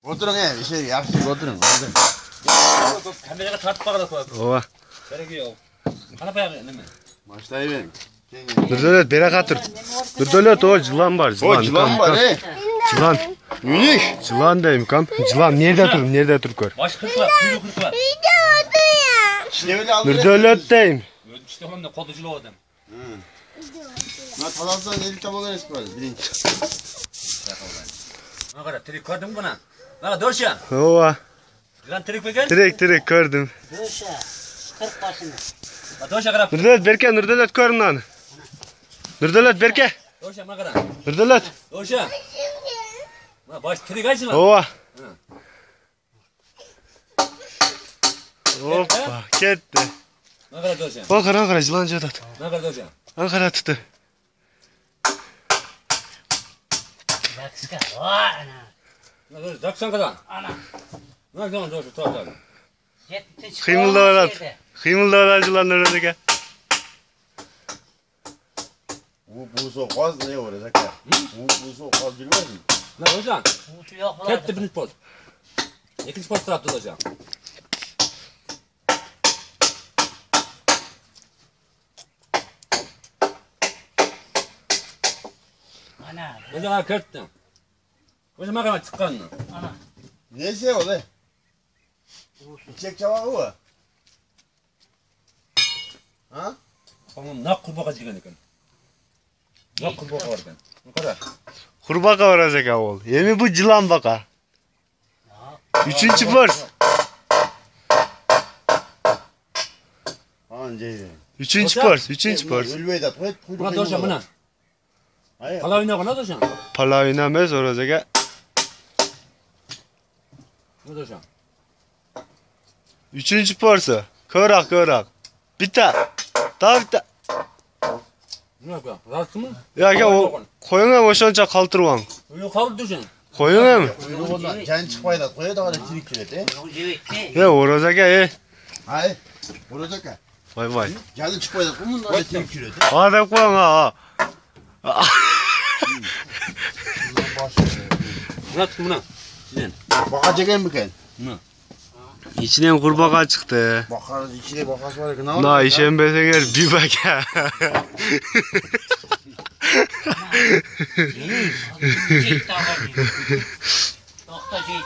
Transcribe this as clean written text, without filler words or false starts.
Oturun he, şey yaxshi oturun. Kameraga tortib qo'yadi. Ova. Keragi yo'q. Qanaqa nima? Boshlayver. Nurdo'lat beraqa tur. Nurdo'lat o yılan var. O yılan var he. Yılan. Yunuş. Yılan deyim kam. Yılan nerede tur gör. Baş qirqlar, quyruq qirqlar. İşleveli aldı. Nurdo'lat deyim. İşte onda qo'lda jilovadim. Ma talazdan 50 tabalar eski var. Birinci. Mana qara, tirik ko'rdingmi buni? Mana do'sha. Ova. Yılan tirik ekan? Tirik gördüm. Döşe. 40 başını. Do'sha qarab. Nurdo'lat berke, Nurdo'lat ko'rin onu. Nurdo'lat berke. Do'sha mana qara. Nurdo'lat. Do'sha. Mana bosh tirik aytsin. Ova. Hoppa, ketdi. Mana qara do'sha. Bak qara yılan jadat. Mana qara do'sha. Ankara tuttu. Zakska. Vay ana. Mana do'sha, zaksan qadan. Ana. Mana do'sha, do'sha, to'g'ri. Kıymıldalar yılanlar öyle. Bu soğuk ne olacak ya? Bu soğuk bilmez mi? Mana do'sha. Kutu yok lan. Ketdi birinchi post. İkinci post tarafta do'sha. Ana. Do'sha ketdi. Do'sha mana qara chiqqanni. Ana. Neyse o da. İçecek cevabı o. Ha? Tamam, naq qurbaqa jigan ekan. Naq qurbaqa bor ekan. Qara. Kurbağa varacak oğul. Yemi bu yılan baka. Üçüncü pors. Anca. Üçüncü Hocam. pors. Üçüncü pors. Ölmeyi de koy. Mana do'sha mana. Hayır. Qala o'ynag'ana do'sha. Pala oynamaz olacak. Mana do'sha. Üçüncü porsu. Körak. Bitta. Daha bitta. Nima qilgan? Rasmi? Ya o koyun hem oşanca kaldırvan. Yo'q, qoldi do'sha. Koyun hem. Kuyruğundan can çıkmayı da koyuyor da hala tirik kireti. Cevik. Ya olacak ya. Hayır. Olacak ya. Vay. Canı çıkmayı da koyuyor da hala tirik kireti. Adam koyun ha. Rasmi mana. Sen. Bakacak en büken. İçinden kurbağa çıktı. Bakarız içine bakarız var ki ne olur? Na işembesen her bir bak ya. Cevik. Dokta cevik.